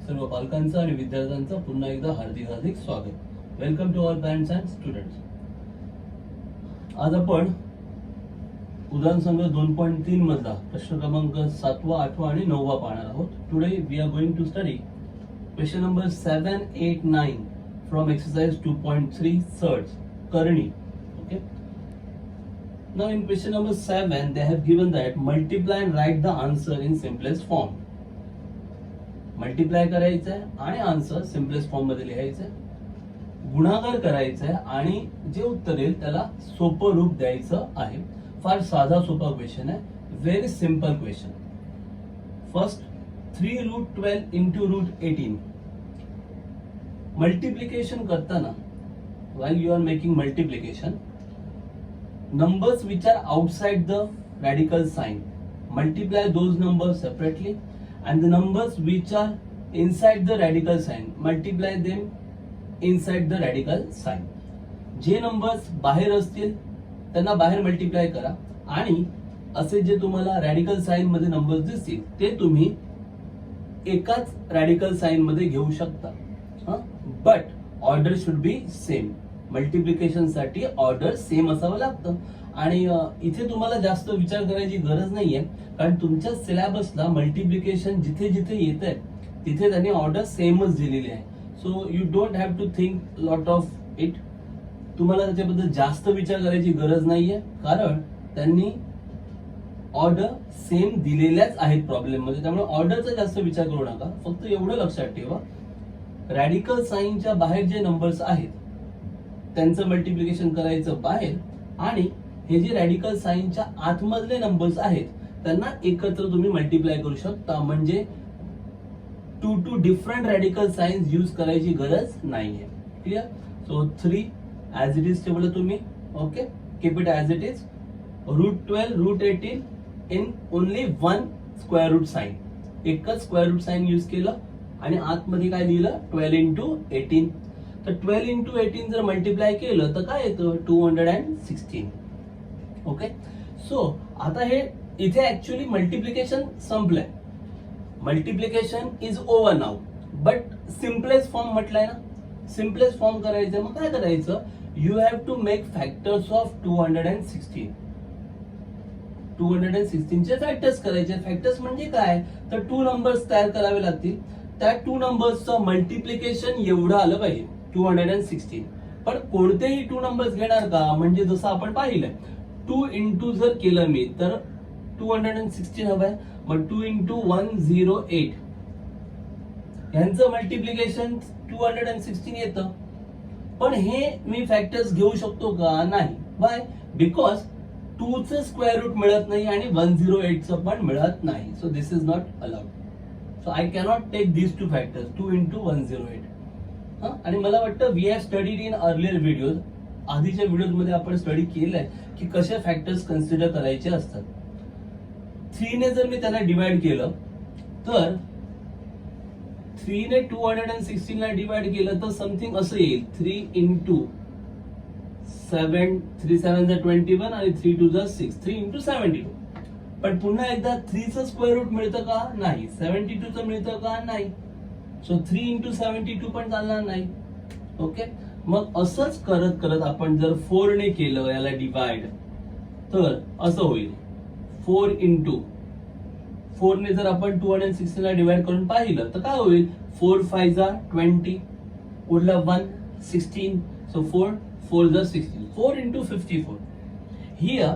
सर्व पालकांचं आणि विद्यार्थ्यांचं पुन्हा एकदा हार्दिक हार्दिक स्वागत. Welcome to all parents and students. आज आपण उदाहरण संघ 2.3 मधला प्रश्न क्रमांक 7, 8 आणि 9 पाहणार आहोत. Today we are going to study question number 7, 8, 9 from exercise 2.3 सर्च करणी. Okay. Now in question number 7 they have given that multiply and write the answer in simplest form. Multiply करायचं आहे आणि आन्सर सिम्पलेस्ट फॉर्म मध्ये लिहायचं आहे. गुणाकार करायचा आहे आणि जे उत्तर येईल त्याला सोपं रूप द्यायचं आहे. फार साधा सोपा क्वेश्चन आहे. Very simple question. First 3√12 into √18. Multiplication करताना while you are making multiplication, numbers which are outside the radical sign, multiply those numbers separately, and the numbers which are inside the radical sign, multiply them inside the radical sign. जे numbers बाहेर असतील त्यांना बाहेर multiply करा आणि असे जे तुम्हाला रॅडिकल साइन मध्ये नंबर्स दिसतील ते तुम्ही एकाच रॅडिकल साइन मध्ये घेऊ शकता. But order should be same. Multiplication साठी ऑर्डर सेम असावं लागतं आणि इथे तुम्हाला जास्त विचार करायची गरज नाहीये कारण तुमच्या सिलेबसला मल्टिप्लिकेशन जिथे जिथे येत आहे तिथे त्यांनी ऑर्डर सेमच दिलेली आहे. So you don't have to think lot of it. तुम्हाला त्याच्याबद्दल जास्त विचार करायची गरज नाहीये कारण त्यांनी ऑर्डर सेम दिलेल्याच आहेत प्रॉब्लेम मध्ये. त्यामुळे ऑर्डरचा जास्त विचार करू नका. फक्त एवढं लक्षात ठेवा रॅडिकल साइनच्या बाहेर जे नंबर्स आहेत त्यांचं मल्टिप्लिकेशन करायचं बाहेर आणि हे जे रॅडिकल साइनच्या आतमधले नंबर्स आहेत त्यांना एकत्र तुम्ही मल्टिप्लाय करू शकता. म्हणजे two different radical signs use करायची गरज नाहीये. Clear. So 3 as it is ठेवलं तुम्ही. Okay. Keep it as it is. √12 √18 in only 1 square root sign. एकच स्क्वेअर रूट साइन यूज केलं आणि आतमध्ये काय दिलं 12 इंटू 18. तर 12 इंटू 18 जर मल्टिप्लाय केलं तर काय येतं 216. ओके. सो आता हे इथे ऍक्च्युअली मल्टिप्लिकेशन संपलंय. Multiplication is over now. But simplest form म्हटलंय ना. सिम्पलेस्ट फॉर्म करायचं मग काय करायचं you have to make factors of 216. 216 चे फॅक्टर्स करायचे. फॅक्टर्स म्हणजे काय तर 2 नंबर्स तयार करावे लागतील. त्या 2 नंबर्सचं मल्टिप्लिकेशन एवढं आलं पाहिजे 216. पण कोणतेही 2 नंबर्स घेणार का म्हणजे जसं आपण पाहिलंय 2 इंटू जर केलं मी तर 216 हवंय. मग 2 इंटू 108 यांचं मल्टिप्लिकेशन 216 येतं. पण हे मी फॅक्टर्स घेऊ शकतो का नाही. बाय बिकॉज 2 चं स्क्वेअर रूट मिळत नाही आणि 108 चं पण मिळत नाही. So this is not allowed. So I cannot take this 2 factors 2 into 108. आणि मला वाटतं we have studied in earlier videos. आधीच्या व्हिडिओज मध्ये आपण स्टडी केलंय की कसे फॅक्टर्स कन्सिडर करायचे असतात. 3 ने जर मी त्यांना डिवाइड केलं तर 3 ने 216 ला डिवाइड केलं तर समथिंग असं येईल 3 इंटू 7 3 7 21 आणि 3 2 6 3 इंटू 72. पण पुन्हा एकदा 3 चं स्क्वेअर रूट मिळतं का नाही. 72 चं मिळतं का नाही. सो 3 इंटू 72 पण चालणार नाही. ओके. मग असंच करत करत आपण जर 4 ने केलं याला डिवाइड तर असं होईल 4 इंटू 4 ने जर आपण 216 ला डिवाइड करून पाहिलं तर काय होईल 4 5 20 उरला 1 16. So 4 4 16 4 into 54. हिअर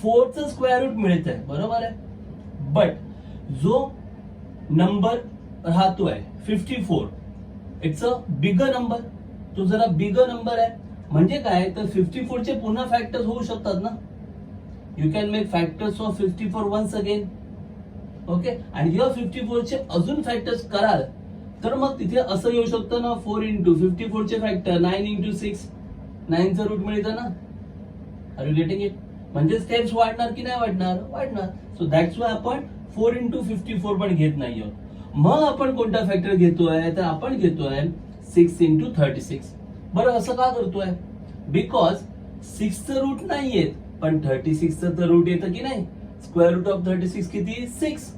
4 चं स्क्वेअर रूट मिळत आहे बरोबर आहे. बट जो नंबर राहतोय 54 इट्स अ बिगर नंबर. तो जरा बिगर नंबर आहे म्हणजे काय तर 54 चे पुन्हा फॅक्टर्स होऊ शकतात ना. You can make factors of 54 once again. Okay. आणि या 54 चे अजून फॅक्टर्स कराल तर मग तिथे असं येऊ शकतं ना 4 इंटू 54 चे फॅक्टर 9 इंटू 6 9 चं रूट मिळतं ना. Are you getting it. म्हणजे स्टेप्स वाढणार की नाही वाढणार. सो दॅट्स वाय आपण 4 इंटू 54 पण घेत नाही आहोत. मग आपण कोणता फॅक्टर घेतोय तर आपण घेतोय 6 इंटू 36. बरं असं का करतोय बिकॉज 6 चं रूट नाही येत पण 36 चं तर रूट येतं की नाही. स्क्वेअर रूट ऑफ 36 किती 6.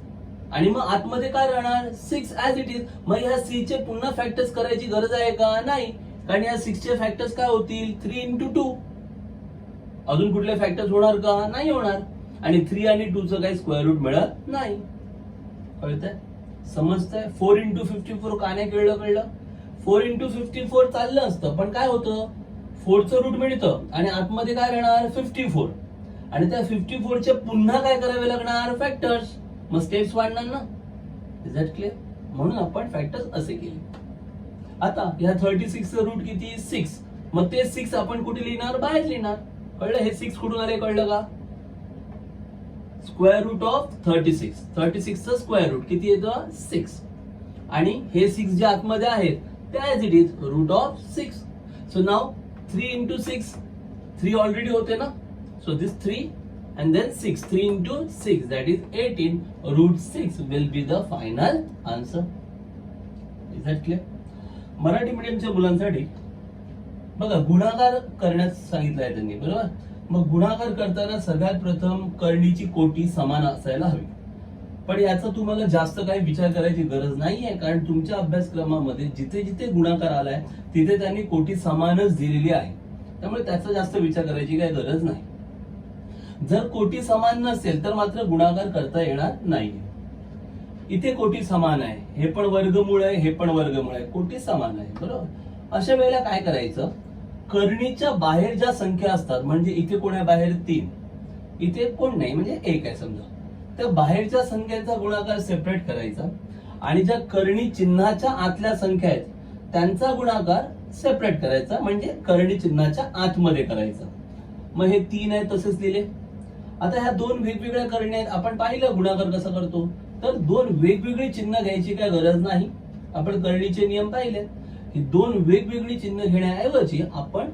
आणि मग आतमध्ये काय राहणार 6 ऍज इट इज. मग ह्या सी चे पुन्हा फॅक्टर्स करायची गरज आहे का? नाही, कारण या 6 चे फॅक्टर्स काय होतील 3 into 2. अजून कुठले फॅक्टर्स होणार का? नाही होणार. आणि 3 आणि 2 चं काही स्क्वेअर रूट मिळत नाही. कळतंय? समजतंय? 4 into 54 का नाही कळलं? 4 into 54 चाललं असतं, पण काय होतं 4 चं रूट मिळतं आणि आतमध्ये काय राहणार 54. आणि त्या 54 चे पुन्हा काय करावे लागणार फॅक्टर्स. मग स्टेप्स वाढणार ना. Is that clear? म्हणून आपण फॅक्टर्स असे केले. आता ह्या 36 चं रूट किती 6. मग ते 6 आपण कुठे लिहिणार? बाहेर लिहिणार. कळलं? हे 6 कुठून आले कळलं का? Square route of 36. 36 चं स्क्वेअर रूट किती येतं 6. आणि हे 6 जे आतमध्ये आहेत ते as it is root of 6. So now 3 into 6. 3 already होते ना. So this 3 and then 6. 3 into 6 that is 18. Root 6 will be the final answer. Is that clear? Marathi मीडियमच्या मुलांसाठी बघा गुणाकार करण्यास सांगितलं आहे त्यांनी, बरोबर. मग गुणाकार करताना सगळ्यात प्रथम करणीची कोटी समान असायला हवी. पण याचा तुम्हाला जास्त काही विचार करायची गरज नाहीये, कारण तुमच्या अभ्यासक्रमामध्ये जिथे जिथे गुणाकार आलाय तिथे त्यांनी कोटी समानच दिलेली आहे. त्यामुळे त्याचा जास्त विचार करायची काही गरज नाही. जर कोटी समान नसेल तर मात्र गुणाकार करता येणार नाही. इथे कोटी समान आहे, हे पण वर्गमूळ आहे, हे पण वर्गमूळ आहे, कोटी समान आहे, बरोबर. अशा वेळेला काय करायचं, करणीच्या बाहेर ज्या संख्या असतात, म्हणजे इथे कोण आहे बाहेर 3, इथे कोण नाही म्हणजे 1 आहे समजा, त्या बाहेरच्या संख्यांचा गुणाकार सेपरेट करायचा आणि ज्या करणी चिन्हाच्या आतल्या संख्या आहेत त्यांचा गुणाकार सेपरेट करायचा, म्हणजे करणी चिन्हाच्या आतमध्ये करायचा. मग हे 3 आहे तसेच दिले. आता ह्या 2 वेगवेगळ्या करणी आहेत, आपण पाहिलं गुणाकार कसा करतो, तर 2 वेगवेगळी चिन्ह घ्यायची काय गरज नाही. आपण करणीचे नियम पाहिले. ही 2 वेगवेगळी चिन्ह घेण्याऐवजी आपण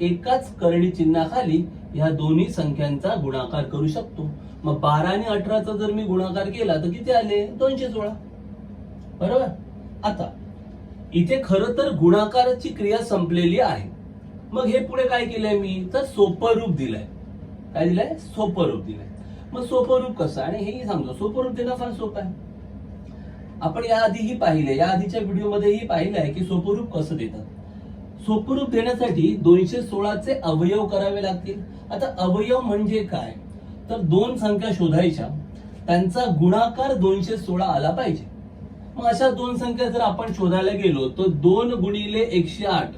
एकाच करणी चिन्हाखाली ह्या दोन्ही संख्यांचा गुणाकार करू शकतो. मग 12 आणि 18चा जर मी गुणाकार केला तर किती आले 216, बरोबर. आता इथे खरं तर गुणाकाराची क्रिया संपलेली आहे. मग हे पुढे काय केलंय मी, तर सोपं रूप दिलंय. काय दिलंय? सोपं रूप दिलंय. मग सोपं रूप कसं, आणि हेही सांगतो सोपं रूप देणं फार सोपं आहे. आपण याआधीही पाहिले, या आधीच्या व्हिडिओमध्येही पाहिलं आहे की सोपं रूप कसं देतात. सोपं रूप देण्यासाठी 216 चे अवयव करावे लागतील. आता अवयव म्हणजे काय, तर 2 संख्या शोधायच्या, त्यांचा गुणाकार 216 आला पाहिजे. मग अशा 2 संख्या जर आपण शोधायला गेलो तर 2 गुणिले 108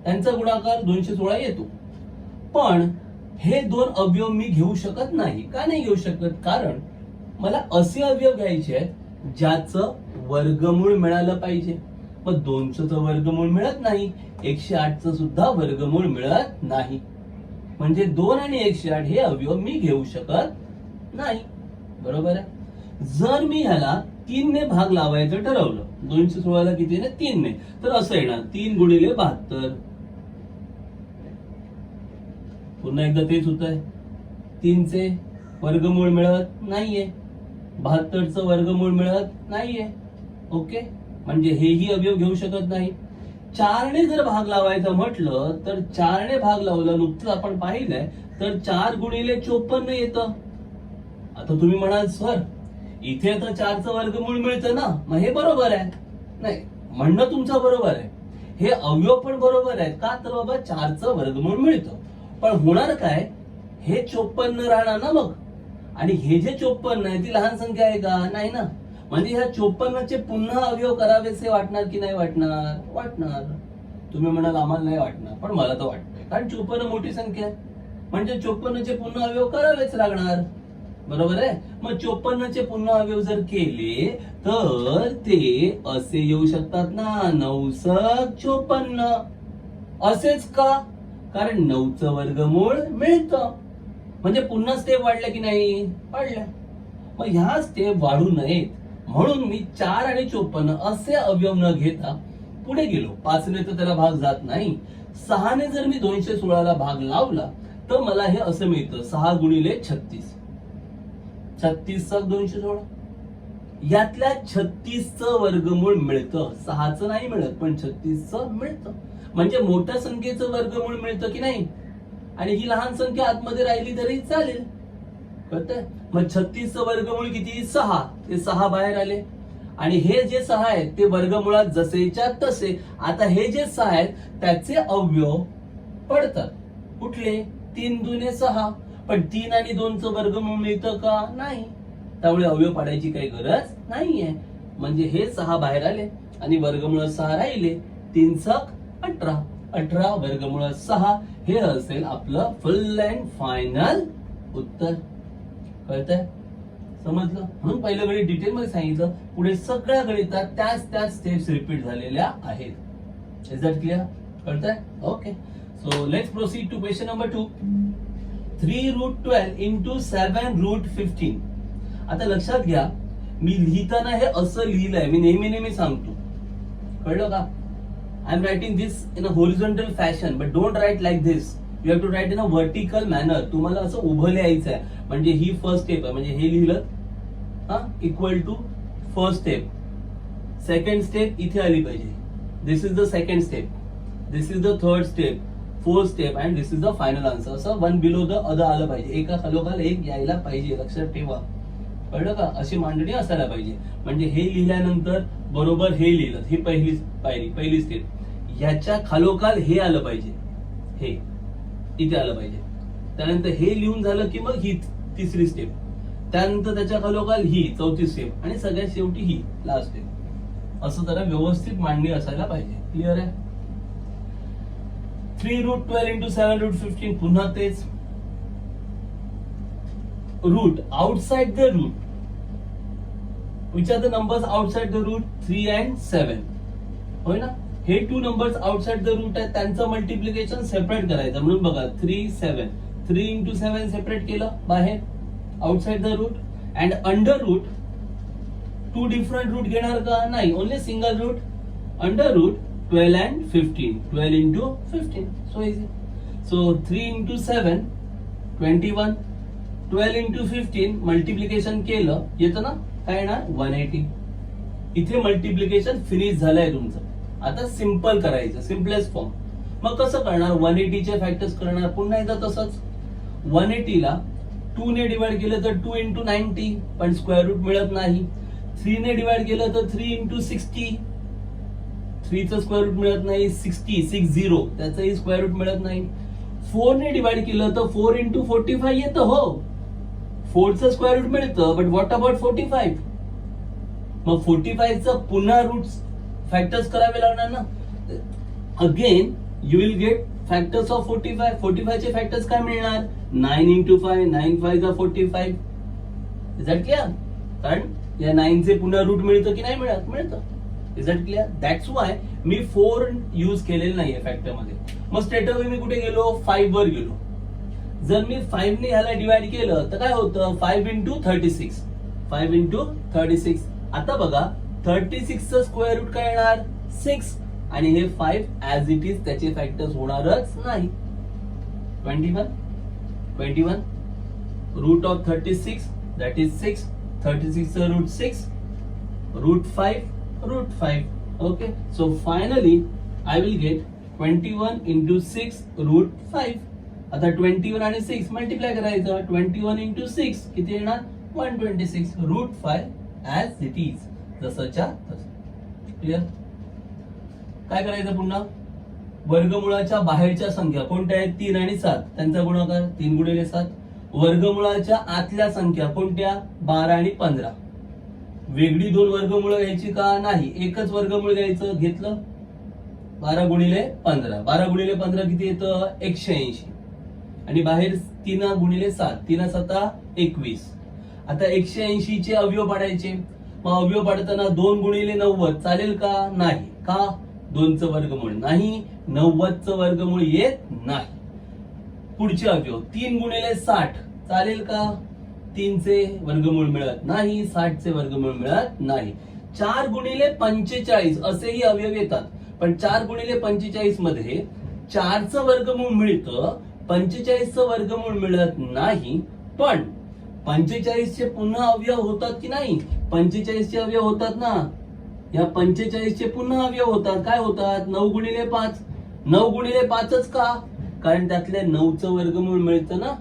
त्यांचा गुणाकार 216 येतो. पण हे 2 अवयव मी घेऊ शकत नाही. का नाही घेऊ शकत, कारण मला असे अवयव घ्यायचे आहेत ज्याचं वर्गमूळ मिळालं पाहिजे. मग 2चं वर्गमूळ मिळत नाही, 108चं सुद्धा वर्गमूळ मिळत नाही. म्हणजे 2 आणि 108 हे अवयव मी घेऊ शकत नाही, बरोबर आहे. जर मी ह्याला 3 ने भाग लावायचं ठरवलं, 216 ला किती ने 3 ने, तर असं येणार 3 गुणिले 72. पुन्हा एकदा तेच होत आहे, 3 चे वर्गमूळ मिळत नाहीये, 72चं वर्गमूळ मिळत नाहीये. ओके, म्हणजे हेही अवयव घेऊ शकत नाही. 4 ने जर भाग लावायचं म्हटलं तर 4 ने भाग लावला, नुकतंच आपण पाहिलंय, तर 4 गुणिले 54 येतं. आता तुम्ही म्हणाल सर इथे तर 4चं वर्गमूळ मिळतं ना, मग हे बरोबर आहे. नाही, म्हणणं तुमचं बरोबर आहे, हे अवयव पण बरोबर आहे. का तर बाबा 4चं वर्गमूळ मिळतं, पण होणार काय, हे 54 राहणार ना मग. आणि हे जे 54 आहे ती लहान संख्या आहे का, नाही ना. म्हणजे ह्या 54चे पुन्हा अवयव करावेसे वाटणार की नाही वाटणार, वाटणार. तुम्ही म्हणाल आम्हाला नाही वाटणार, पण मला तर वाटतंय, कारण 54 मोठी संख्या आहे, म्हणजे 54चे पुन्हा अवयव करावेच लागणार, बरोबर आहे. मग 54चे पुन्हा अवयव जर केले तर ते असे येऊ शकतात ना, 9 × 54. असेच का, कारण 9चं वर्गमूळ मिळतं. म्हणजे पुन्हा स्टेप वाढल्या की नाही, वाढल्या. मग ह्या स्टेप वाढू नयेत म्हणून मी 4 आणि 54 असे अवयव न घेता पुढे गेलो. 5 ने तर त्याला भाग जात नाही, 6 ने जर मी 216 ला भाग लावला तर मला हे असं मिळतं 6 गुणिले 36, 36 × 216. यातल्या 36चं वर्गमूळ मिळतं, 6चं नाही मिळत, पण 36चं मिळतं. म्हणजे मोठ्या संख्येचं वर्गमूळ मिळतं की नाही. आणि ही लहान संख्या आतमध्ये राहिली तरी चालेल, कळतंय. मग 36चं वर्गमूळ किती 6, ते 6 बाहेर आले. आणि हे जे 6 आहेत ते वर्गमुळात जसेच्या तसे. आता हे जे 6 आहेत त्याचे अवयव पडतात. कुठले? 3 दुने 6. पण 3 आणि 2चं वर्गमूळ मिळतं का? नाही. त्यामुळे अवयव पाडायची काही गरज नाहीये. म्हणजे हे 6 बाहेर आले आणि वर्गमूळ 6 राहिले. 3 छक 18. 18 वर्गमूळ 6 हे असेल आपलं फुल अँड फायनल उत्तर. कळतंय? समजलं? म्हणून पहिल्या गणित डिटेल मध्ये सांगितलं. पुढे सगळ्या गणितात त्याच स्टेप्स रिपीट झालेल्या आहेत. Is that clear? कळतंय? Okay. So let's proceed to question number 2. 3√12 into 7√15. आता लक्षात घ्या, मी लिहिताना हे असं लिहिलंय. मी नेहमी सांगतो. कळलं का? I am writing this in a horizontal fashion, but don't write like this. You have to write in a vertical manner. तुम्हाला असं उभं लिहायचं आहे. म्हणजे ही फर्स्ट स्टेप आहे. म्हणजे हे लिहिलं equal to first step. Second step इथे आली पाहिजे. This is the second step. This is the third step, fourth step, and this is the final answer. असं वन बिलो द अदर आलं पाहिजे. एका खालोखाल एक यायला पाहिजे. लक्षात ठेवा. कळलं का? अशी मांडणी असायला पाहिजे. म्हणजे हे लिहिल्यानंतर बरोबर हे लिहिलं, ही पहिली पायरी, पहिली स्टेप. ह्याच्या खालोखाल हे आलं पाहिजे. हे इथे आलं पाहिजे. त्यानंतर हे लिहून झालं की मग ही तिसरी स्टेप. त्यानंतर त्याच्या खालोखाल ही चौथी स्टेप आणि सगळ्यात शेवटी ही लास्ट स्टेप. असं जरा व्यवस्थित मांडणी असायला पाहिजे. क्लिअर आहे? 3√12 into 7√15. पुन्हा तेच. Root outside the root. Which are the numbers outside the root? 3 and 7. होय ना? हे 2 नंबर्स आउटसाइड द रूट आहेत. त्यांचं मल्टिप्लिकेशन सेपरेट करायचं. म्हणून बघा 3, 7. 3 into 7 सेपरेट केलं बाहेर, outside the root. And under root 2 different root घेणार का? नाही. Only single root. Under root 12 and 15. 12 into 15. So easy. So 3 into 7 21. 12 into 15 multiplication केलं येतं ना, काय येणार? 180. इथे मल्टिप्लिकेशन फिनिश झालंय तुमचं. आता सिंपल करायचं, सिम्पलेस्ट फॉर्म. मग कसं करणार? 180 चे फॅक्टर्स करणार. पुन्हा एकदा तसंच. 180 ला 2 ने डिवाइड केलं तर 2 into 90, पण स्क्वेअर रूट मिळत नाही. 3 ने डिवाइड केलं तर 3 into 60. 3 चं स्क्वेअर रूट मिळत नाही. 60 त्याचंही स्क्वेअर रूट मिळत नाही. 4 ने डिवाइड केलं तर 4 into 45 येतं. हो, 4 चं स्क्वेअर रूट मिळतं, बट व्हॉट अबाउट 45? मग 45 चं पुन्हा रूट फॅक्टर्स करावे लागणार ना. Again you will get factors of 45. 45 चे फॅक्टर्स काय मिळणार? 9 into 5. 9 5 are 45. Is that clear? कारण या 9 चे पुन्हा रूट मिळतं की नाही मिळत? मिळतं. Is that clear? That's why me 4 use केलेलं नाहीये फॅक्टर मध्ये. मग स्ट्रेटअवे मी कुठे गेलो? 5 वर गेलो. जर मी 5 ने ह्याला डिवाइड केलं तर काय होतं? 5 into 36. 5 into 36. आता बघा 36 चं स्क्वेअर रूट काय येणार? 6. आणि हे 5 ऍज इट इज त्याचे फॅक्टर्स होणारच नाही. 21 रूट ऑफ 36 दॅट इज 6. 36 चं root 6. Root 5. Okay. So finally I will get 21 into 6 root 5. आता 21 आणि 6 मल्टिप्लाय करायचं. 21 into 6 किती येणार? 126. रूट 5 ऍज इट इज, जसंच्या तसं. क्लिअर? काय करायचं पुन्हा? वर्गमुळाच्या बाहेरच्या संख्या कोणत्या आहेत? 3 आणि 7. त्यांचा गुणाकार 3 गुणिले 7. वर्गमुळाच्या आतल्या संख्या कोणत्या? 12 आणि 15. वेगळी 2 वर्गमुळ घ्यायची का? नाही. एकच वर्गमूळ घ्यायचं. घेतलं. 12 गुणिले 15. 12 गुणिले 15 किती येतं? 180. आणि बाहेर 3 गुणिले 7. 3 7 21. आता 180 चे अवयव पाडायचे. मग अवयव पाडताना 2 गुणिले 90 चालेल का? नाही. का? 2 चं वर्गमूळ नाही. 90 चं वर्गमूळ येत नाही. पुढचे अवयव 3 गुणिले 60 चालेल का? 3 चे वर्गमूळ मिळत नाही. 60 चे वर्गमूळ मिळत नाही. 4 गुणिले 45 असेही अवयव येतात. पण 4 गुणिले 45 मध्ये 4 चं वर्गमूळ मिळतं, 45 चं वर्गमूळ मिळत नाही. पण 45 चे पुन्हा अवयव होतात की नाही? 45 चे अवयव होतात ना. या 45 चे पुन्हा अवयव होतात. काय होतात? 9 गुणिले 5. 9 गुणिले 5च का? कारण त्यातल्या 9 चं वर्गमूळ मिळतं ना.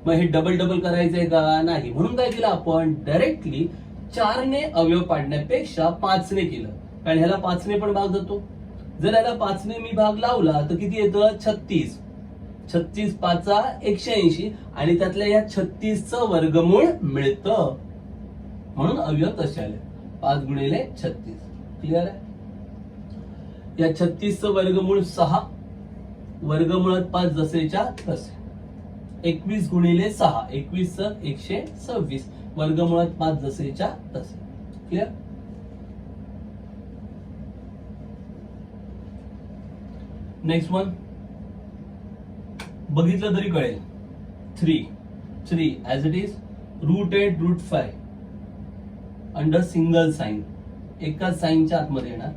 मग हे डबल डबल करायचंय का? नाही. म्हणून काय केलं आपण? डायरेक्टली 4 ने अवयव पाडण्यापेक्षा 5 ने केलं, कारण ह्याला 5 ने पण भाग जातो. जर ह्याला 5 ने मी भाग लावला तर किती येतं? 36. 36 पाचा 180 आणि त्यातल्या या 36चं वर्गमूळ मिळतं, म्हणून अवयव तसे आले. 5 गुणिले 36. क्लिअर आहे? या 36चं वर्गमूळ 6, वर्गमुळात 5 जसेच्या तसे. 21 गुणिले 6, 21 126, वर्गमुळात 5 जसेच्या तसे. क्लिअर? नेक्स्ट वन बघितलं तरी कळेल. 3 as it is √8 √5 under single sign, एकाच साइनच्या आतमध्ये येणार.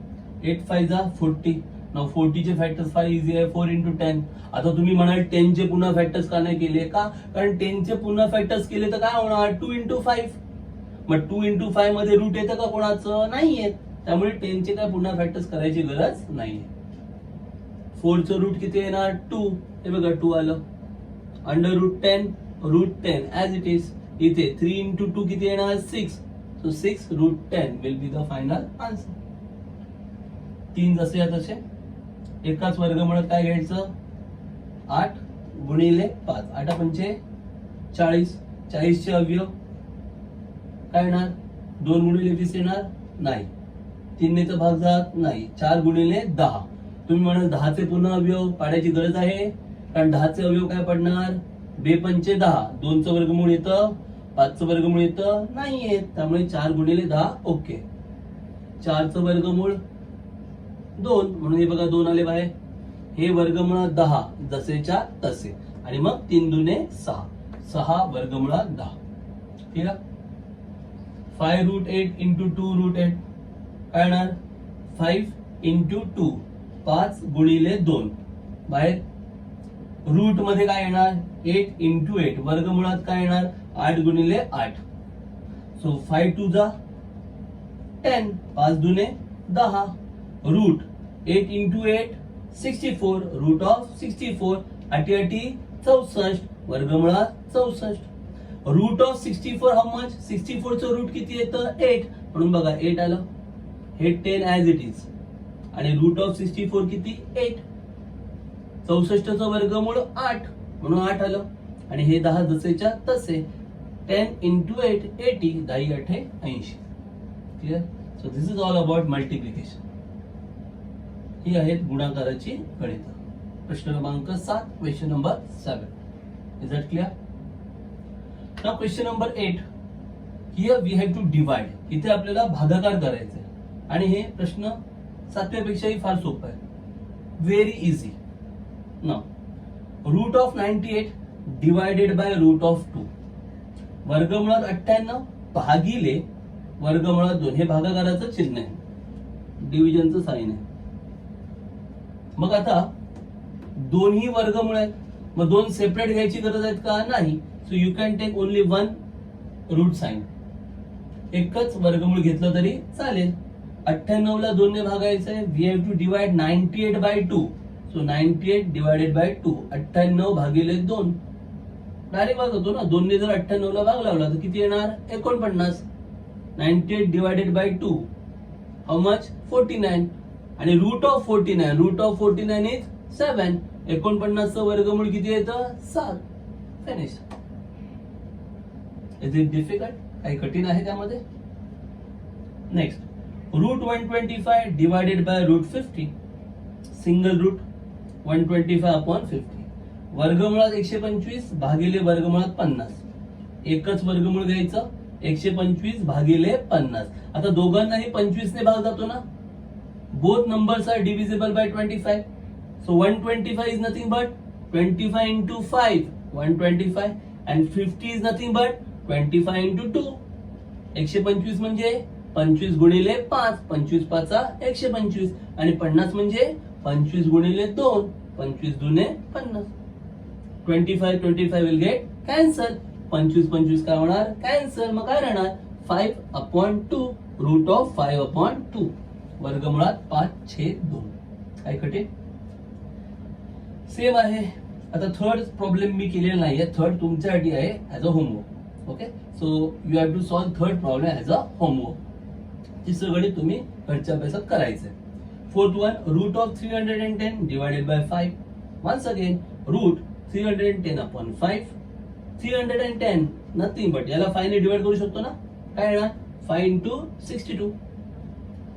8 5 जा 40. नाउ 40 चे फॅक्टर्स फार इझी आहे. 4 × 10. आता तुम्ही म्हणाल 10 चे पुन्हा फॅक्टर्स का नाही केले? का? कारण 10 चे पुन्हा फॅक्टर्स केले तर काय होणार? 2 × 5. मग 2 × 5 मध्ये रूट येतं का कोणाचं? नाही येत. त्यामुळे 10 चे काय पुन्हा फॅक्टर्स करायची गरज नाहीये. 4 चं रूट किती येणार? 2. हे बघा 2 आलं. Under √10 as it is. इथे 3 × 2 किती येणार? 6. So 6 √10 will be the final answer. 3 जसे तसे. एकाच वर्गमुळात काय घ्यायचं? 8 गुणिले 5. 8 पंचे 40. 40 चे अवयव काय येणार? 2 गुणिले 20 येणार? नाही. 3 ने तर भाग जात नाही. 4 गुणिले 10. तुम्ही म्हणाल 10 चे पुन्हा अवयव पाडायची गरज आहे, कारण 10 चे अवयव काय पडणार? 2 पंचे 10. 2 चं वर्गमूळ येतं, 5 चं वर्गमूळ येतं? नाही येत. त्यामुळे 4 गुणिले 10 ओके. 4 चं वर्गमूळ 2, म्हणून हे बघा 2 आले बाहेर. हे वर्गमुळात 10 जसेच्या तसे, आणि मग 3 दुने 6. 6 वर्गमुळात 10. ठीक आहे? 5 √8 × 2 √8 काय येणार? 5 × 2, 5 गुणिले 2. बाहेर रूट मध्ये काय येणार? 8 × 8. वर्गमुळात काय येणार? 8 गुणिले 8. सो 5 2 जा 10, 5 दुने 10. रूट 8 × 8 64. Root of 64 8 8 64. वर्गमुळात 64. Root of 64 how much? 64 चं रूट किती येतं? 8. म्हणून बघा 8 आलं. हे 10 ऍज इट इज. आणि रूट ऑफ 64 किती? 8. 64 चं वर्गमूळ 8, म्हणून 8 आलं. आणि हे 10 जसेच्या तसे. 10 × 8 80. 10 8 80. Clear? So this is all about multiplication. ही आहेत गुणाकाराची गणित. प्रश्न क्रमांक 7, question number 7. Is that clear? Now question number 8. Here we have to divide. इथे आपल्याला भागाकार करायचा आहे, आणि हे प्रश्न 7व्या पेक्षाही फार सोपं आहे. Very easy. Now root of 98 divided by root of 2. वर्गमुळात 98 भागिले वर्गमुळात 2. हे भागाकाराचं चिन्ह आहे, डिव्हिजनचं साइन आहे. मग आता दोन्ही वर्गमूळ आहेत, मग 2 सेपरेट घ्यायची गरज आहेत का? नाही. So you can take only 1 root sign. एकच वर्गमूळ घेतलं तरी चालेल. 98 ला 2 ने भागायचं आहे. We have to divide 98 by 2. So 98 divided by 2. 98 भागिले 2. डायरेक्ट भाग होतो ना. 2 ने जर 98 ला भाग लावला तर किती येणार? 49. 98 डिवायडेड बाय 2 हाऊ मच? 49. आणि root of 49. Root of 49 is 7. 49 चं वर्गमूळ किती येतं? 7. फिनिश. Is it difficult? काही कठीण आहे त्यामध्ये? Next, root 125 divided by root 50. Single root 125/50. वर्गमुळात 125 भागिले वर्गमुळात 50. एकच वर्गमूळ घ्यायचं. 125 भागिले 50. आता दोघांनाही 25 ने भाग जातो ना. Both numbers are divisible by 25. So 125 is nothing but 25 × 5 125 and 50 is nothing but 25 × 2. 125 म्हणजे 25 गुणिले 5. 25 पाचा 125. आणि 50 म्हणजे 25 गुणिले 2. 25 दुने 50. 25 विल गेट कॅन्सल. 25 काय होणार? कॅन्सल. मग काय राहणार? 5/2. Root of 5/2. वर्गमुळात 5/2. काय कठीण? सेम आहे. आता थर्ड प्रॉब्लेम मी केलेला नाहीये, थर्ड तुमच्यासाठी आहे as a homework. Okay, so you have to solve third problem as a homework. तिसरं गणित तुम्ही घरच्या अभ्यासात करायचंय. Fourth one, root of 310 divided by 5. Once again, root 310 upon 5. 310 nothing but याला 5 ने डिवाइड करू शकतो ना, काय येणार 5 into 62.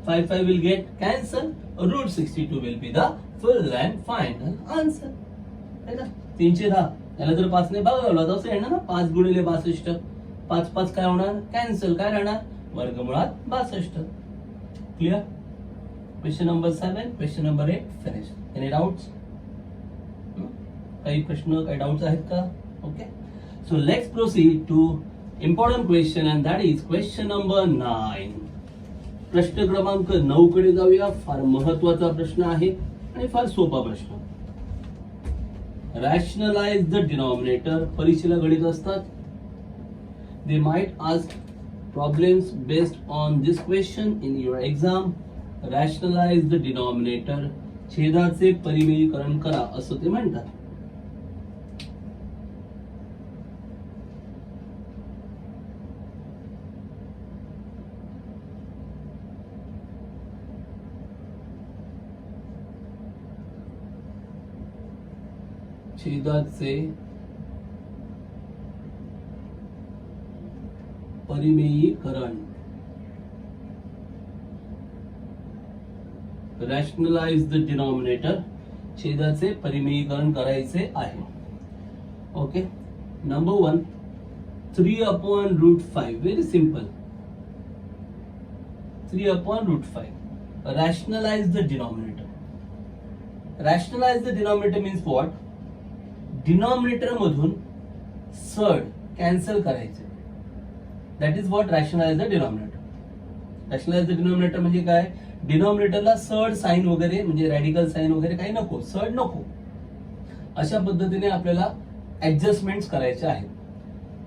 5 5 will get cancel. Root 62 will be the full and final answer. है ना, 310 याला जर 5 ने भाग लावला तर असं येणार ना, 5 गुणिले 62. 5 5 काय होणार, कॅन्सल. काय राहणार, वर्गमुळात 62. Clear. Question number 7, question number 8 finish. Any doubts? काही प्रश्न, काही डाउट्स आहेत का? Okay, so let's proceed to important question and that is question number 9. प्रश्न क्रमांक 9 कडे जाऊया. फार महत्वाचा प्रश्न आहे आणि फार सोपा प्रश्न. Rationalise the denominator. परीक्षेला गणित असतात. They might ask problems based on this question in your exam. Rationalise the denominator. छेदाचे परिमेयीकरण करा असं ते म्हणतात. छेदाचे परिमेयीकरण. Rationalise the denominator. छेदाचे परिमेयीकरण करायचे आहे. Okay, number 1, 3/√5. Very simple. 3/√5. Rationalise the denominator. Rationalise the denominator means what? Denominator मधून सड कॅन्सल करायचे. That is what rationalise the denominator. Rationalise the denominator म्हणजे काय? डिनॉमिनेटरला सड साइन वगैरे म्हणजे रॅडिकल साइन वगैरे काही नको, सड नको. अशा पद्धतीने आपल्याला ऍडजस्टमेंट्स करायचे आहेत.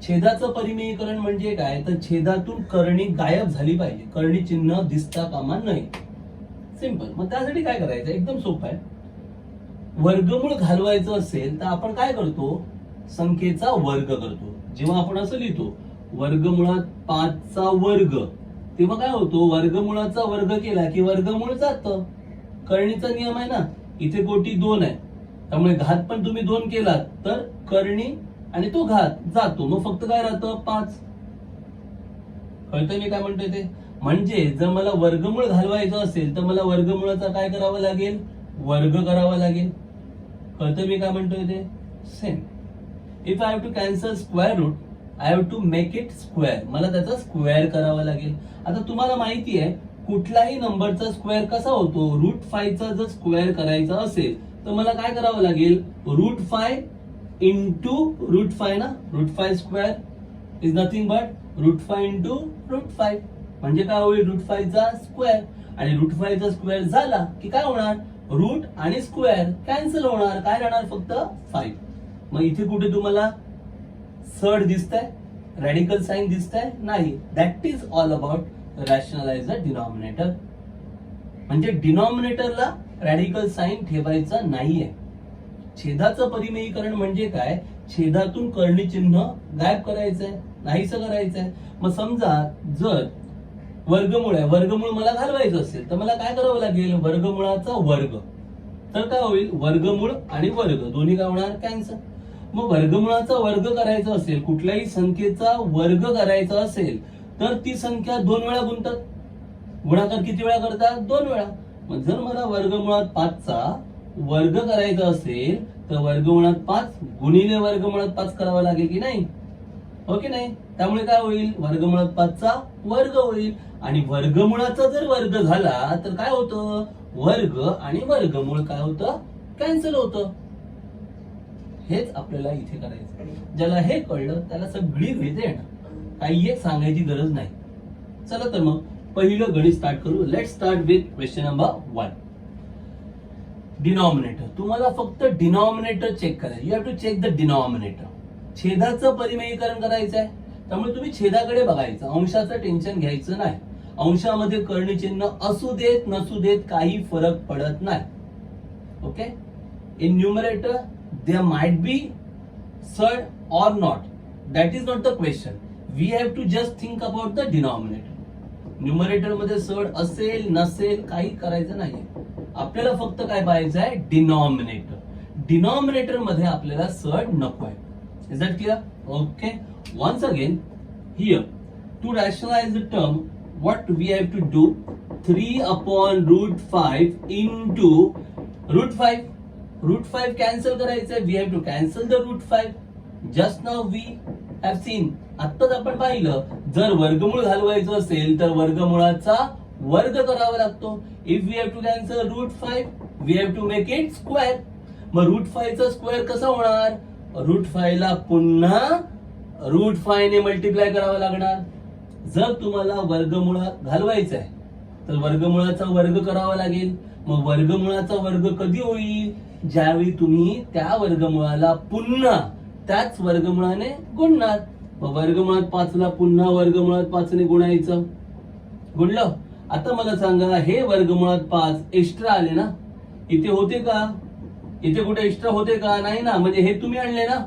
छेदाचं परिमेयीकरण म्हणजे काय? तर छेदातून कर्णी गायब झाली पाहिजे, कर्णी चिन्ह दिसता कामा नये. सिंपल. मग त्यासाठी काय करायचं? एकदम सोपं आहे. वर्गमूळ घालवायचं असेल तर आपण काय करतो? संख्येचा वर्ग करतो. जेव्हा आपण असं लिहितो वर्गमुळात 5चा वर्ग, तेव्हा काय होतो? वर्गमुळाचा वर्ग केला की वर्गमूळ जातं. कर्णीचा नियम आहे ना. इथे कोटी 2 आहे, त्यामुळे घात पण तुम्ही 2 केलात तर कर्णी आणि तो घात जातो. मग फक्त काय राहतं? 5. कळतंय मी काय म्हणतोय ते? म्हणजे जर मला वर्गमूळ घालवायचं असेल तर मला वर्गमुळाचा काय करावं लागेल? वर्ग करावा लागेल. कळतं मी काय म्हणतोय ते? Same. If I have to cancel square root, I have to make it square. मला त्याचा स्क्वेअर करावा लागेल. आता तुम्हाला माहिती आहे कुठलाही नंबरचा स्क्वेअर कसा होतो? √5 जर स्क्वेअर करायचा असेल तर मला काय करावं लागेल? √5 into √5 ना. √5 square is nothing but √5 into √5. म्हणजे काय होईल? √5 चा स्क्वेअर. आणि √5 चा स्क्वेअर झाला की काय होणार? रूट आणि स्क्वेअर कॅन्सल होणार. काय राहणार? फक्त 5. मग इथे कुठे तुम्हाला सड दिसतंय? रॅडिकल साइन दिसतंय? नाही. That is all about rationalise the denominator. म्हणजे डिनॉमिनेटरला रॅडिकल साइन ठेवायचा नाहीये. छेदाचं परिमेयीकरण म्हणजे काय? छेदातून कर्णी चिन्ह गायब करायचंय, नाहीसं करायचंय. मग समजा जर वर्गमूळ आहे, वर्गमूळ मला घालवायचं असेल तर मला काय करावं लागेल? वर्गमुळाचा वर्ग. तर काय होईल? वर्गमूळ आणि वर्ग दोन्ही काय होणार? कॅन्सल. मग वर्गमुळाचा वर्ग करायचा असेल, कुठल्याही संख्येचा वर्ग करायचा असेल तर ती संख्या 2 वेळा गुणतात. गुणाकार किती वेळा करतात? 2 वेळा. मग जर मला वर्गमुळात 5चा वर्ग करायचा असेल तर वर्गमुळात 5 गुणिले वर्गमुळात 5 करावा लागेल की नाही? हो की नाही? त्यामुळे काय होईल? वर्गमुळात 5चा वर्ग होईल. आणि वर्गमुळाचा जर वर्ग झाला तर काय होतं? वर्ग आणि वर्गमूळ काय होतं? कॅन्सल होतं. हेच आपल्याला इथे करायचं. ज्याला हे कळलं त्याला सगळी गणिते येणार, काही एक सांगायची गरज नाही. चला तर मग पहिलं गणित स्टार्ट करू. Let start with question number 1. Denominator. तुम्हाला फक्त डिनॉमिनेटर चेक करायचं. You have to check the denominator. छेदाचं परिमेयीकरण करायचं आहे त्यामुळे तुम्ही छेदाकडे बघायचं, अंशाचं टेन्शन घ्यायचं नाही. अंशामध्ये कर्णी चिन्ह असू देत नसू देत काही फरक पडत नाही. Okay. In numerator there might be surd or not. That is not the question. We have to just think about the denominator. Numerator मध्ये सर्ड असेल नसेल काही करायचं नाही, आपल्याला फक्त काय पाहायचं आहे, डिनॉमिनेटर. डिनॉमिनेटर मध्ये आपल्याला सर्ड नको आहे. Is that clear? Okay. Once again here to rationalise the term what we have to do, 3 upon root 5 into root 5. root 5 cancel करायचं, we have to cancel the root 5. just now we have seen, आत्ताच आपण पाहिलं, जर वर्गमूळ घालवायचं असेल तर वर्गमुळाचा वर्ग करावा लागतो. if we have to cancel root 5 we have to make it square. मग root 5 चा स्क्वेअर कसा होणार? root 5 ला पुन्हा root 5 ने मल्टिप्लाय करावं लागणार. जर तुम्हाला वर्गमूळ घालवायचं आहे तर वर्गमुळाचा वर्ग करावा लागेल. मग वर्गमुळाचा वर्ग कधी होईल? ज्यावेळी तुम्ही त्या वर्गमुळाला पुन्हा त्याच वर्गमुळाने गुणणार. मग वर्गमुळात 5 ला पुन्हा वर्गमुळात 5 ने गुणायचं. गुणलं. आता मला सांगा, हे वर्गमुळात 5 एक्स्ट्रा आले ना? इथे होते का? इथे कुठे एक्स्ट्रा होते का? नाही ना. म्हणजे हे तुम्ही आणले ना,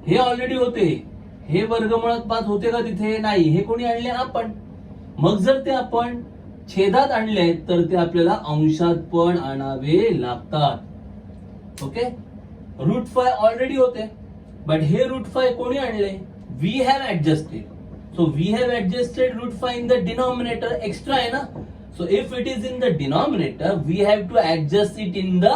हे ऑलरेडी होते. हे वर्गमुळात 5 होते का तिथे? नाही. हे कोणी आणले? आपण. मग जर ते आपण छेदात आणले तर ते आपल्याला अंशात पण आणावे लागतात. ओके. रूट 5 ऑलरेडी होते, बट हे रूट 5 कोणी आणले? We have adjusted. So we have adjusted root 5 in the denominator. Extra आहे ना. So if it is in the denominator we have to adjust it in the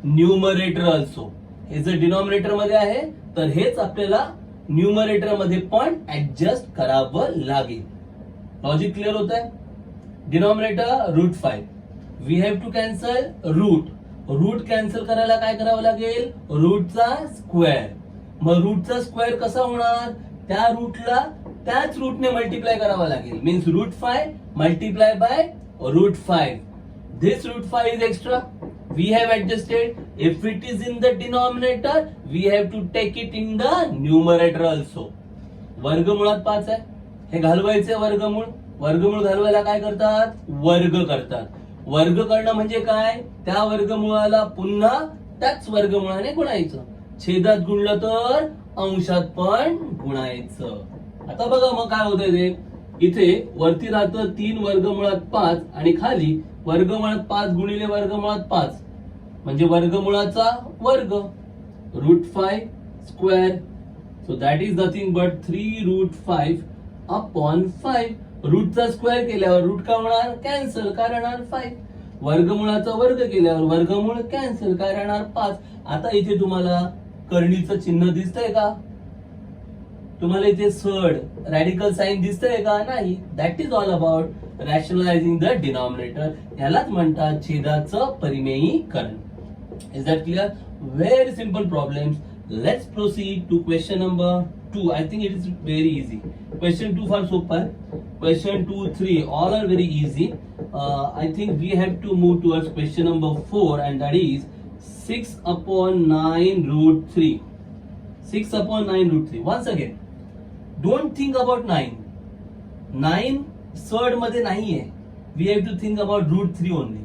numerator also. हे जर denominator मध्ये आहे तर हेच आपल्याला न्यूमरेटर मध्ये पण ऍडजस्ट करावं लागेल. लॉजिक क्लिअर होत आहे? Denominator root 5, we have to cancel root. Root cancel करायला काय करावं लागेल? रूटचा स्क्वेअर. मग रूटचा स्क्वेअर कसा होणार? त्या रूटला त्याच रूटने मल्टिप्लाय करावा लागेल. Means root 5 multiply by root 5. This root 5 is extra. We have adjusted. If it is in the denominator, we have to take it in the numerator also. वर्गमुळात 5 आहे. हे घालवायचे वर्गमूळ. वर्गमूळ घालवायला काय करतात? वर्ग करतात. वर्ग करणं म्हणजे काय? त्या वर्गमुळाला पुन्हा त्याच वर्गमुळाने गुणायचं. छेदात गुणलं तर अंशात पण गुणायचं. आता बघा मग काय होतंय ते. इथे वरती राहतं 3 वर्गमुळात 5 आणि खाली वर्गमुळात 5 गुणिले वर्गमुळात 5 म्हणजे वर्गमुळाचा वर्ग. Root 5 square. So that is nothing but 3 root 5 upon 5. रूटचा स्क्वेअर केल्यावर रूट काय होणार? कॅन्सल. काय राहणार? 5. वर्गमुळाचा वर्ग केल्यावर वर्गमूळ कॅन्सल. काय राहणार? 5. आता इथे तुम्हाला कर्णीचं चिन्ह दिसतंय का? तुम्हाला इथे सर्ड रॅडिकल साइन दिसतंय का? नाही. That is all about rationalising the denominator. यालाच म्हणतात छेदाचं परिमेयीकरण. Is that clear? Very simple problems. Let's proceed to question number 2. I think it is very easy. Question 2 फार सोपं आहे. Question 2, 3 all are very easy. I think we have to move towards question number 4 and that is 6 upon 9 root 3. 6 upon 9 root 3. Once again, don't think about 9. 9 surd मध्ये नाहीये. We have to think about root 3 only.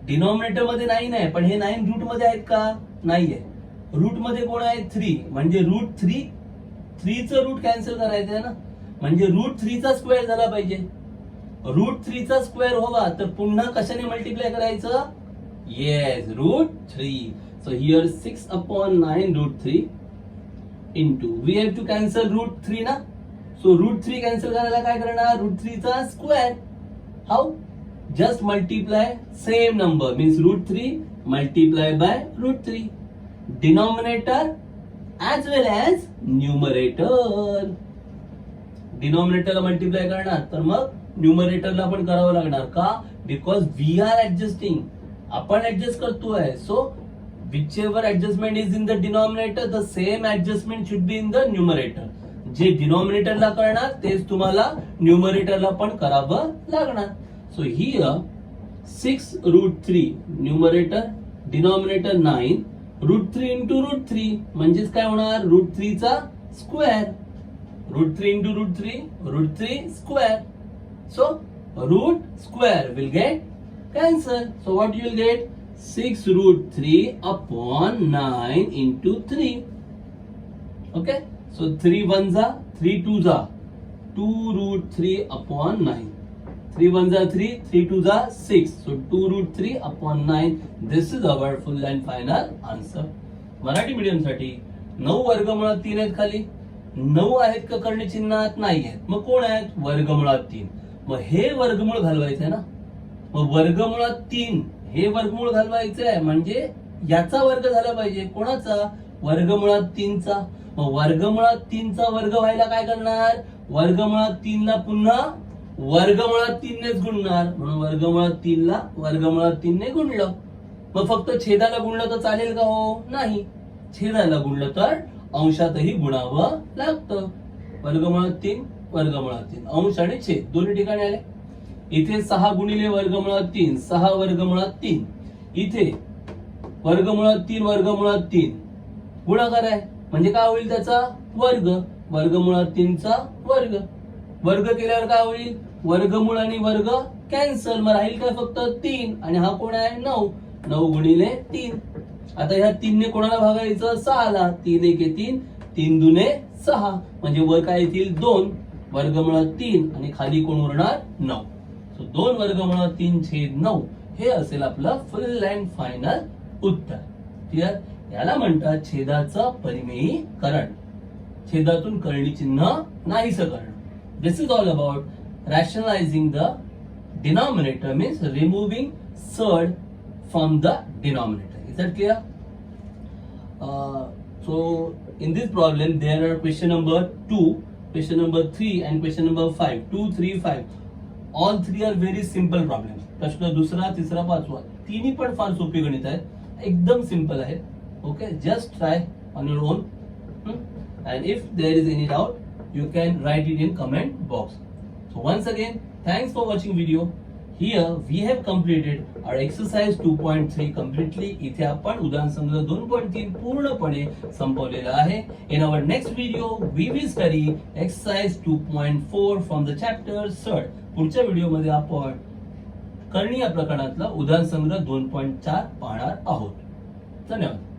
Denominator मध्ये 9 आहे, पण हे 9 route मध्ये आहेत का? नाहीये. रूट मध्ये कोण आहे? 3. म्हणजे रूट 3 चं रूट कॅन्सल करायचं आहे ना. म्हणजे रूट 3 चा स्क्वेअर झाला पाहिजे. रूट 3 चा स्क्वेअर हवा तर पुन्हा कशाने मल्टिप्लाय करायचं? Yes, root 3. So here 6 upon 9 root 3 into, we have to cancel root 3 na. So root 3 cancel करायला काय करणार? root 3 चा square. How? Just multiply same number, means root 3 multiply by root 3. Denominator as well as numerator. Denominator ला multiply करणार तर मग numerator ला पण करावं लागणार का? Because we are adjusting. आपण ऍडजस्ट करतोय. So whichever adjustment is in the denominator the same adjustment should be in the numerator. जे डिनॉमिनेटरला करणार तेच तुम्हाला न्यूमरेटरला पण करावं लागणार. So here 6 root 3 numerator, denominator 9 root 3 into root 3 म्हणजेच काय होणार? रूट 3 चा square. Root 3 into root 3 square. So root square will get cancel. So what you will get? 6 root 3 upon 9 into 3. Okay, so 3 1s are 3 2s are 2 root 3 upon 9. 3 1s are 3, 3 2s are 6. So 2 root 3 upon 9. This is our full and final answer. Marathi medium साठी 9 वर्गमुळात 3 आहेत खाली. 9 आहेत का कर्ण चिन्हात? नाही आहेत. मग कोण आहेत? वर्गमुळात 3. मग हे वर्गमूळ घालवायचंय ना. मग वर्गमुळात 3 हे वर्गमूळ घालवायचं आहे म्हणजे याचा वर्ग झाला पाहिजे. कोणाचा? वर्गमुळात 3चा. मग वर्गमुळात 3चा वर्ग व्हायला काय करणार? वर्गमुळात 3 ला पुन्हा वर्गमुळात 3 नेच गुणणार. म्हणून वर्गमुळात 3 ला वर्गमुळात 3 ने गुणलं. मग फक्त छेदाला गुणलं तर चालेल का? हो नाही. छेदाला गुणलं तर अंशातही गुणावं लागतं. वर्गमुळात 3 वर्गमुळात 3 अंश आणि छेद दोन्ही ठिकाणी आले. इथे 6 गुणिले वर्गमुळात 3 6 वर्गमुळात 3. इथे वर्गमुळात 3 वर्गमुळात 3 गुणाकार आहे म्हणजे काय होईल? त्याचा वर्ग. वर्गमुळात 3चा वर्ग. वर्ग केल्यावर काय होईल? वर्गमूळ आणि वर्ग कॅन्सल. मग राहील काय? फक्त 3. आणि हा कोण आहे? 9. 9 गुणिले 3. आता ह्या 3 ने कोणाला भागायचं? 6 ला. 3 1 3 3 दुने 6 म्हणजे वर काय येतील? 2. वर्गमुळात 3 आणि खाली कोण उरणार? 9. सो 2 वर्गमुळात 3 छेद 9 हे असेल आपलं फुल अँड फायनल उत्तर. क्लिअर? याला म्हणतात छेदाचं परिमेयीकरण. छेदातून कर्णी चिन्ह नाहीसं करणं. This is all about rationalizing the denominator, means removing surd from the denominator. Is that clear? So in this problem there are question number 2, question number 3 and question number 5. 2, 3, 5. All three are very simple problems. प्रश्न दुसरा, तिसरा, पाचवा तिन्ही पण फार सोपी गणित आहेत. एकदम सिंपल आहे. Okay, just try on your own. And if there is any doubt, you can write it in comment box. So once again, thanks for watching video. Here we have completed our exercise 2.3 completely. इथे आपण उदाहरण संग्रह 2.3 पूर्णपणे संपवलेला आहे. In our next video, we will study exercise 2.4 from the chapter 3rd. पुढच्या video मध्ये आपण कर्णी या प्रकरणातला उदाहरण संग्रह 2.4 पाहणार आहोत. धन्यवाद.